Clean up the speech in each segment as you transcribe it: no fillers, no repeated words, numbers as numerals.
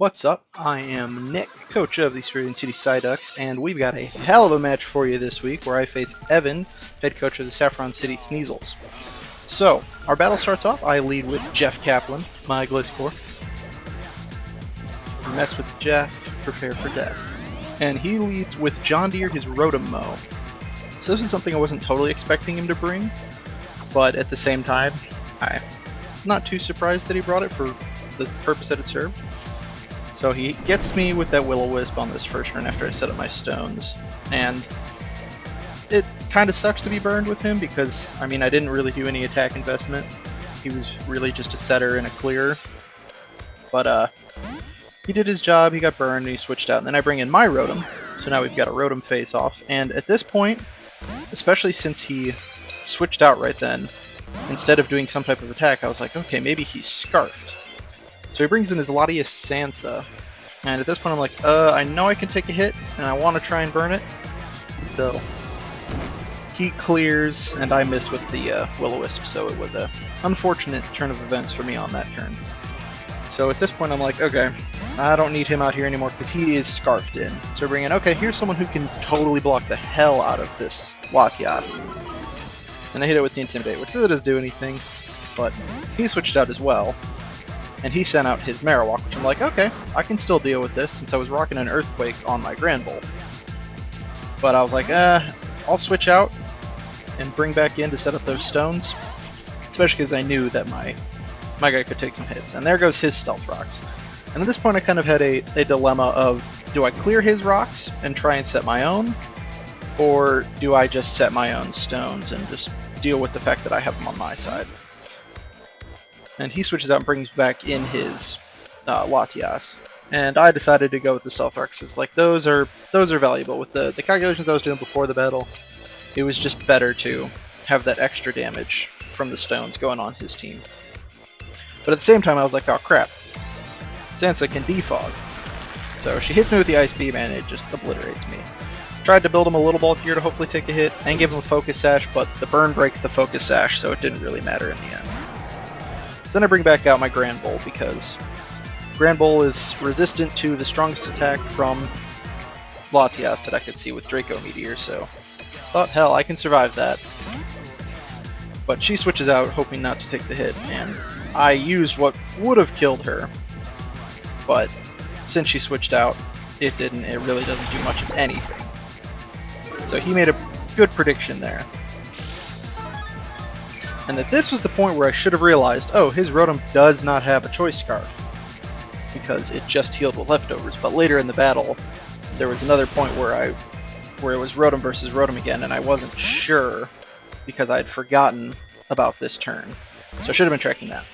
What's up? I am Nick, coach of the Cerulean City Psyducks, and we've got a hell of a match for you this week where I face Evan, head coach of the Saffron City Sneasels. So, our battle starts off. I lead with Jeff Kaplan, my Glizcore. Mess with Jeff, prepare for death. And he leads with John Deere, his Rotom Mow. So this is something I wasn't totally expecting him to bring, but at the same time, I'm not too surprised that he brought it for the purpose that it served. So he gets me with that Will-O-Wisp on this first turn after I set up my stones, and it kind of sucks to be burned with him because, I mean, I didn't really do any attack investment. He was really just a setter and a clearer. But he did his job, he got burned, and he switched out, and then I bring in my Rotom. So now we've got a Rotom face-off, and at this point, especially since he switched out right then, instead of doing some type of attack, I was like, okay, maybe he's Scarfed. So he brings in his Latias Sansa, and at this point I'm like, I know I can take a hit, and I want to try and burn it. So he clears, and I miss with the Will-O-Wisp, so it was a unfortunate turn of events for me on that turn. So at this point I'm like, okay, I don't need him out here anymore because he is Scarfed in. So bring in, okay, here's someone who can totally block the hell out of this Latias. And I hit it with the Intimidate, which really doesn't do anything, but he switched out as well. And he sent out his Marowak, which I'm like, okay, I can still deal with this since I was rocking an Earthquake on my Grand Bolt. But I was like, I'll switch out and bring back in to set up those stones, especially because I knew that my guy could take some hits. And there goes his Stealth Rocks. And at this point I kind of had a dilemma of, do I clear his rocks and try and set my own, or do I just set my own stones and just deal with the fact that I have them on my side? And he switches out and brings back in his Latias. And I decided to go with the Stealth Rocks, because like those are valuable. With the calculations I was doing before the battle, it was just better to have that extra damage from the stones going on his team. But at the same time I was like, oh crap, Sansa can defog. So she hits me with the Ice Beam and it just obliterates me. Tried to build him a little bulkier to hopefully take a hit and give him a Focus Sash, but the burn breaks the Focus Sash, so it didn't really matter in the end. So then I bring back out my Grand Bowl because Grand Bowl is resistant to the strongest attack from Latias that I could see with Draco Meteor, so thought, hell, I can survive that. But she switches out, hoping not to take the hit, and I used what would have killed her, but since she switched out, it didn't. It really doesn't do much of anything. So he made a good prediction there. And that this was the point where I should have realized, oh, his Rotom does not have a Choice Scarf, because it just healed with leftovers. But later in the battle, there was another point where it was Rotom versus Rotom again, and I wasn't sure because I had forgotten about this turn. So I should have been tracking that.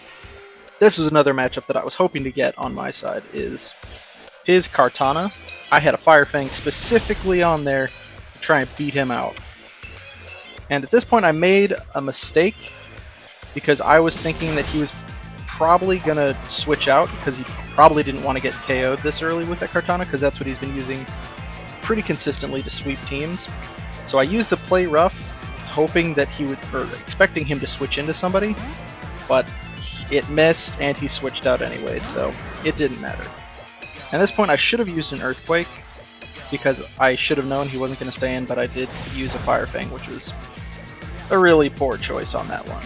This is another matchup that I was hoping to get on my side, is his Kartana. I had a Fire Fang specifically on there to try and beat him out. And at this point I made a mistake because I was thinking that he was probably going to switch out because he probably didn't want to get KO'd this early with that Kartana, because that's what he's been using pretty consistently to sweep teams. So I used the Play Rough, hoping that he would, or expecting him to switch into somebody, but it missed and he switched out anyway, so it didn't matter. At this point I should have used an Earthquake because I should have known he wasn't going to stay in, but I did use a Fire Fang, which was a really poor choice on that one.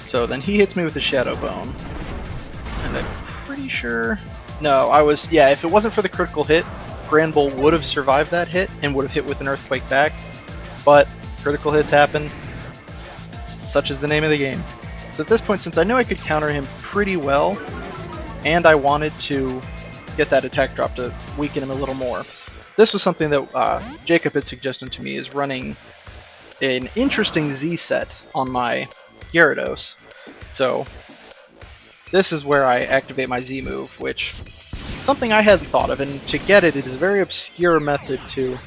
So then he hits me with the Shadow Bone, and I'm pretty sure... No, yeah, if it wasn't for the critical hit, Grand Bull would have survived that hit and would have hit with an Earthquake back, but critical hits happen. Such is the name of the game. So at this point, since I knew I could counter him pretty well, and I wanted to get that attack drop to weaken him a little more, this was something that Jacob had suggested to me, is running an interesting Z set on my Gyarados. So this is where I activate my Z move, which is something I hadn't thought of, and to get it, it is a very obscure method to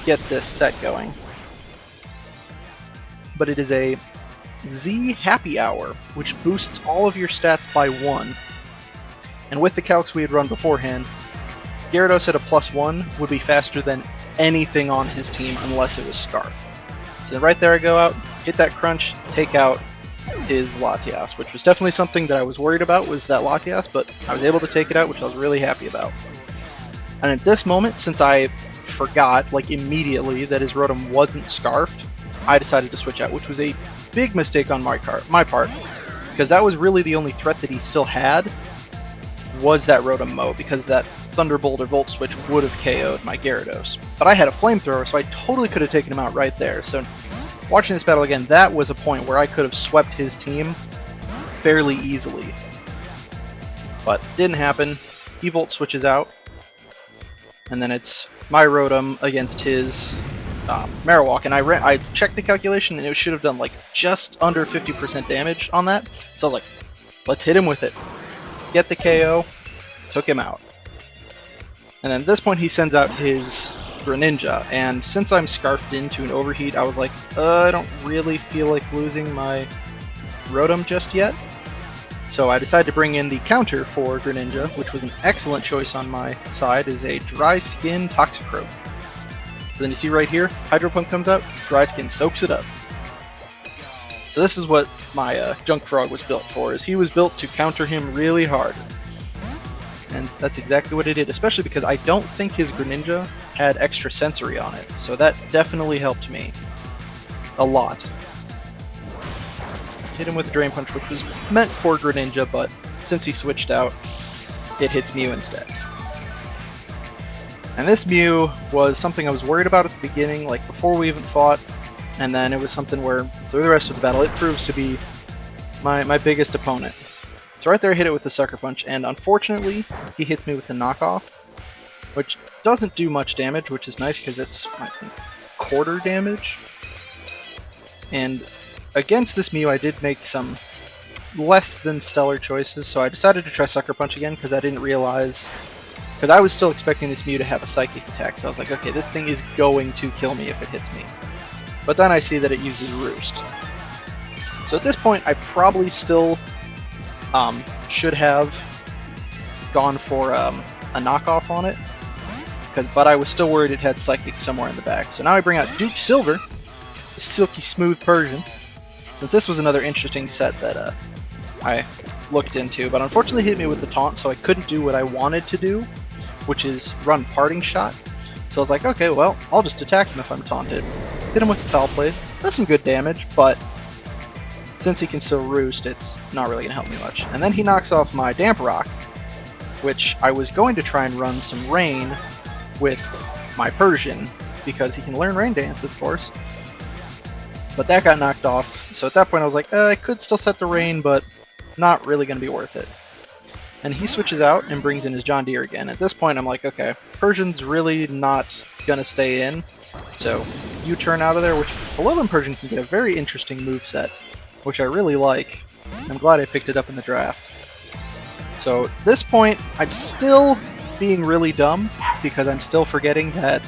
get this set going. But it is a Z Happy Hour, which boosts all of your stats by 1. And with the calcs we had run beforehand, Gyarados at a +1 would be faster than anything on his team unless it was Scarf. So right there I go out, hit that crunch, take out his Latias, which was definitely something that I was worried about, was that Latias, but I was able to take it out, which I was really happy about. And at this moment, since I forgot, like immediately, that his Rotom wasn't Scarfed, I decided to switch out, which was a big mistake on my part, because that was really the only threat that he still had, was that Rotom Mow, because that Thunderbolt or Volt Switch would have KO'd my Gyarados. But I had a Flamethrower, so I totally could have taken him out right there. So watching this battle again, that was a point where I could have swept his team fairly easily. But didn't happen. He Volt switches out, and then it's my Rotom against his Marowak, and I checked the calculation, and it should have done like just under 50% damage on that. So I was like, let's hit him with it. Get the KO, took him out. And then at this point he sends out his Greninja, and since I'm scarfed into an Overheat, I was like, I don't really feel like losing my Rotom just yet. So I decided to bring in the counter for Greninja, which was an excellent choice on my side, is a Dry Skin Toxicroak. So then you see right here, Hydro Pump comes out, Dry Skin soaks it up. So this is what my Junk Frog was built for, is he was built to counter him really hard. And that's exactly what it did, especially because I don't think his Greninja had extra sensory on it, so that definitely helped me a lot. Hit him with a Drain Punch, which was meant for Greninja, but since he switched out, it hits Mew instead. And this Mew was something I was worried about at the beginning, like before we even fought, and then it was something where, through the rest of the battle, it proves to be my biggest opponent. So right there I hit it with the Sucker Punch, and unfortunately, he hits me with the Knockoff, which doesn't do much damage, which is nice because it's, I think, quarter damage. And against this Mew, I did make some less than stellar choices, so I decided to try Sucker Punch again because I didn't realize, because I was still expecting this Mew to have a Psychic attack, so I was like, okay, this thing is going to kill me if it hits me. But then I see that it uses Roost. So at this point, I probably still should have gone for a knockoff on it, but I was still worried it had Psychic somewhere in the back. So now I bring out Duke Silver, the silky smooth Persian, since this was another interesting set that I looked into, but unfortunately hit me with the taunt, so I couldn't do what I wanted to do, which is run Parting Shot. So I was like, okay, well, I'll just attack him if I'm taunted. Hit him with the Foul Play. That's some good damage, but since he can still Roost, it's not really going to help me much. And then he knocks off my Damp Rock, which I was going to try and run some Rain with my Persian, because he can learn Rain Dance, of course. But that got knocked off, so at that point I was like, I could still set the Rain, but not really going to be worth it. And he switches out and brings in his John Deere again. At this point I'm like, okay, Persian's really not going to stay in, so you turn out of there, which Alolan Persian can get a very interesting moveset, which I really like. I'm glad I picked it up in the draft. So at this point, I'm still being really dumb, because I'm still forgetting that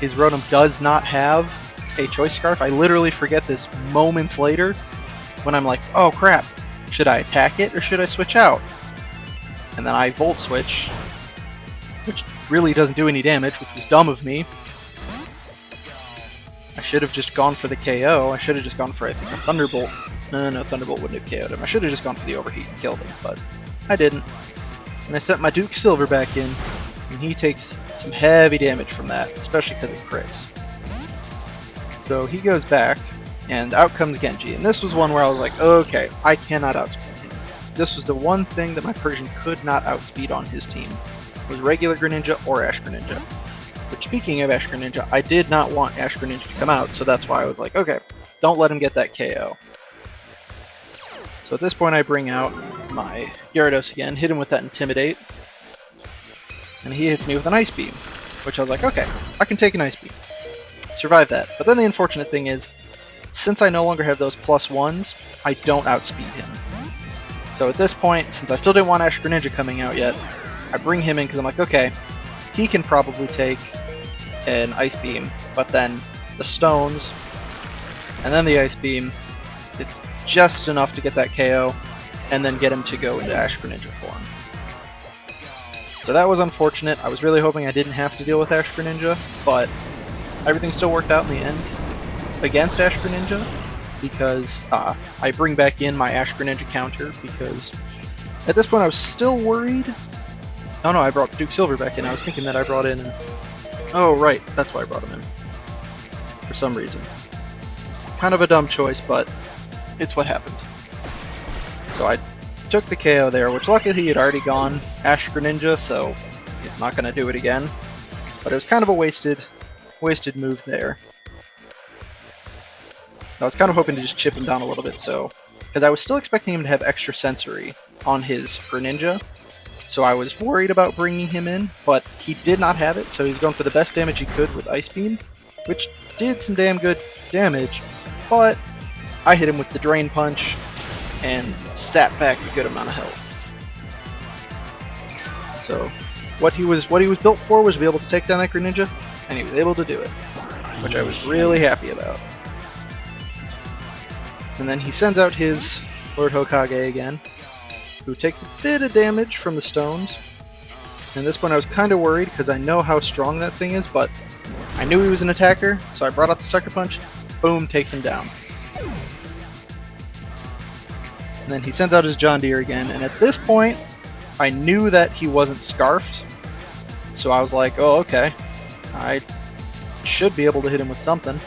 his Rotom does not have a Choice Scarf. I literally forget this moments later, when I'm like, oh crap, should I attack it or should I switch out? And then I Volt Switch, which really doesn't do any damage, which was dumb of me. I should have just gone for the KO. I should have just gone for, I think, a Thunderbolt. No, Thunderbolt wouldn't have KO'd him. I should have just gone for the Overheat and killed him, but I didn't. And I sent my Duke Silver back in, and he takes some heavy damage from that, especially because it crits. So he goes back, and out comes Genji. And this was one where I was like, okay, I cannot outspeed him. This was the one thing that my Persian could not outspeed on his team, was regular Greninja or Ash Greninja. But speaking of Ash Greninja, I did not want Ash Greninja to come out, so that's why I was like, okay, don't let him get that KO. So at this point I bring out my Gyarados again, hit him with that Intimidate, and he hits me with an Ice Beam, which I was like, okay, I can take an Ice Beam. Survive that. But then the unfortunate thing is, since I no longer have those +1s, I don't outspeed him. So at this point, since I still didn't want Ash Greninja coming out yet, I bring him in because I'm like, okay, he can probably take an Ice Beam, but then the Stones, and then the Ice Beam, it's just enough to get that KO, and then get him to go into Ash Greninja form. So that was unfortunate. I was really hoping I didn't have to deal with Ash Greninja, but everything still worked out in the end against Ash Greninja, because I bring back in my Ash Greninja counter, because at this point I was still worried. Oh no, I brought Duke Silver back in. I was thinking that I brought in... Oh right, that's why I brought him in. For some reason. Kind of a dumb choice, but it's what happens. So I took the KO there, which luckily he had already gone Ash Greninja, so he's not going to do it again. But it was kind of a wasted move there. I was kind of hoping to just chip him down a little bit, so... Because I was still expecting him to have extra sensory on his Greninja, so I was worried about bringing him in, but he did not have it, so he's going for the best damage he could with Ice Beam, which did some damn good damage, but I hit him with the Drain Punch and sat back a good amount of health. So what he was built for was to be able to take down that Greninja, and he was able to do it, which I was really happy about. And then he sends out his Lord Hokage again, who takes a bit of damage from the stones. And this one I was kind of worried because I know how strong that thing is, but I knew he was an attacker, so I brought out the Sucker Punch. Boom, takes him down. And then he sends out his John Deere again, and at this point, I knew that he wasn't scarfed, so I was like, oh, okay. I should be able to hit him with something.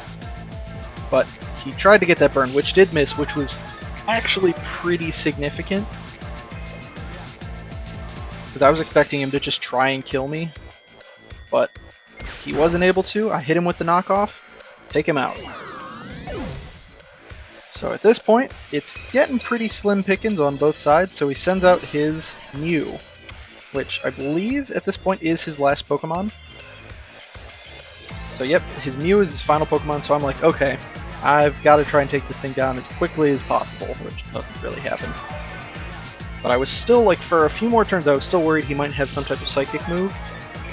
But he tried to get that burn, which did miss, which was actually pretty significant. Because I was expecting him to just try and kill me, but he wasn't able to. I hit him with the knockoff, take him out. So at this point, it's getting pretty slim pickings on both sides, so he sends out his Mew, which I believe at this point is his last Pokemon. So yep, his Mew is his final Pokemon, so I'm like, okay, I've got to try and take this thing down as quickly as possible, which doesn't really happen. But I was still, like, for a few more turns, I was still worried he might have some type of Psychic move,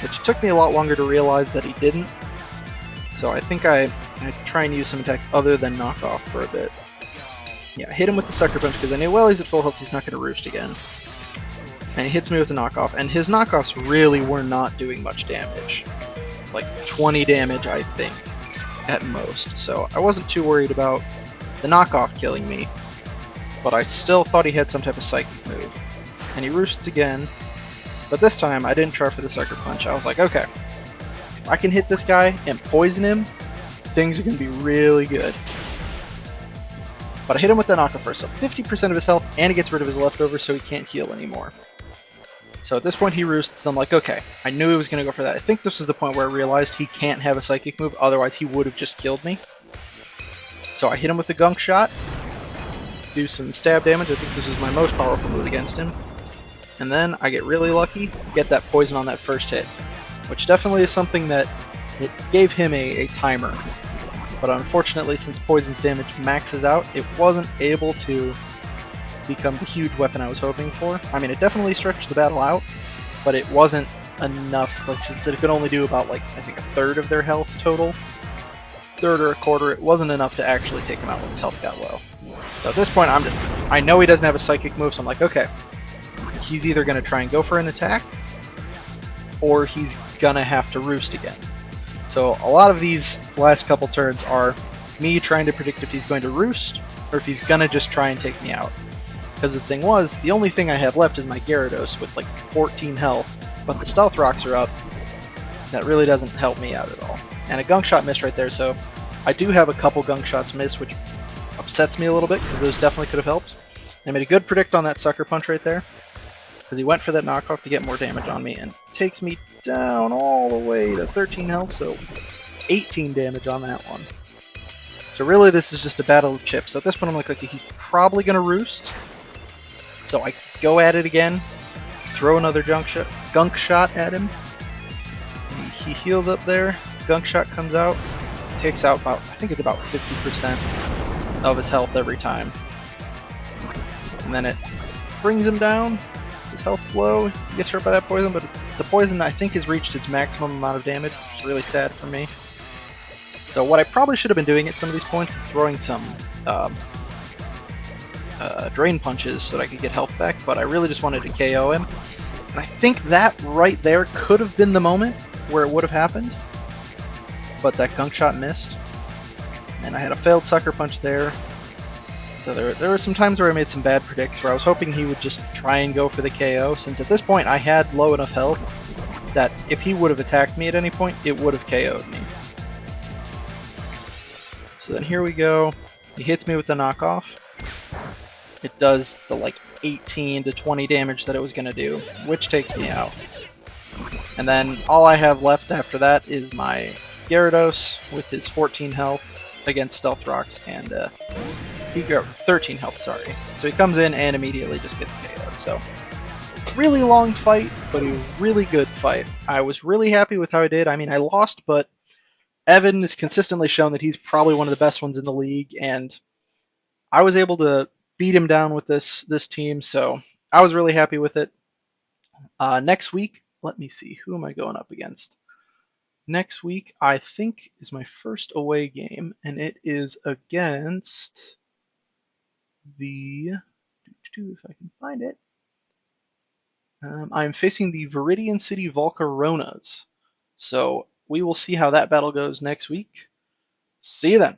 which took me a lot longer to realize that he didn't. So I think I try and use some attacks other than knockoff for a bit. Yeah, I hit him with the Sucker Punch because I knew, well, he's at full health, he's not going to roost again. And he hits me with the knockoff, and his knockoffs really were not doing much damage. Like 20 damage, I think, at most. So I wasn't too worried about the knockoff killing me, but I still thought he had some type of Psychic move. And he roosts again, but this time I didn't try for the Sucker Punch. I was like, okay, if I can hit this guy and poison him, things are going to be really good. But I hit him with the knockoff first, so 50% of his health, and he gets rid of his leftovers so he can't heal anymore. So at this point he roosts, so I'm like, okay, I knew he was going to go for that. I think this is the point where I realized he can't have a Psychic move, otherwise he would have just killed me. So I hit him with the Gunk Shot, do some stab damage. I think this is my most powerful move against him. And then I get really lucky, get that poison on that first hit, which definitely is something that it gave him a timer. But unfortunately, since poison's damage maxes out, it wasn't able to become the huge weapon I was hoping for. I mean, it definitely stretched the battle out, but it wasn't enough. Like, since it could only do about, like, I think a third of their health total, third or a quarter, it wasn't enough to actually take him out when his health got low. So at this point, I know he doesn't have a Psychic move, so I'm like, okay, he's either going to try and go for an attack, or he's going to have to roost again. So a lot of these last couple turns are me trying to predict if he's going to roost, or if he's going to just try and take me out. Because the thing was, the only thing I have left is my Gyarados with like 14 health, but the Stealth Rocks are up. That really doesn't help me out at all. And a Gunk Shot missed right there, so I do have a couple Gunk Shots missed, which upsets me a little bit, because those definitely could have helped. I made a good predict on that Sucker Punch right there, because he went for that knockoff to get more damage on me, and takes me down all the way to 13 health, so 18 damage on that one. So really this is just a battle of chips. So at this point I'm like, okay, he's probably going to roost. So I go at it again, throw another Gunk Shot at him. He heals up there, Gunk Shot comes out, takes out about, I think it's about 50% of his health every time. And then it brings him down, his health's low, he gets hurt by that poison, but the poison I think has reached its maximum amount of damage, which is really sad for me. So what I probably should have been doing at some of these points is throwing some Drain Punches so that I could get health back, but I really just wanted to KO him. And I think that right there could have been the moment where it would have happened, but that Gunk Shot missed. And I had a failed Sucker Punch there, So there were some times where I made some bad predicts where I was hoping he would just try and go for the KO, since at this point I had low enough health that if he would have attacked me at any point, it would have KO'd me. So then here we go. He hits me with the knockoff. It does the like 18 to 20 damage that it was going to do, which takes me out. And then all I have left after that is my Gyarados with his 14 health against Stealth Rocks, and he got 13 health, sorry. So he comes in and immediately just gets KO'd. So really long fight, but a really good fight. I was really happy with how I did. I mean, I lost, but Evan has consistently shown that he's probably one of the best ones in the league, and I was able to beat him down with this team, so I was really happy with it. Next week, let me see, who am I going up against? Next week, I think, is my first away game, and it is against the... if I can find it. I'm facing the Cerulean City Volcaronas. So we will see how that battle goes next week. See you then.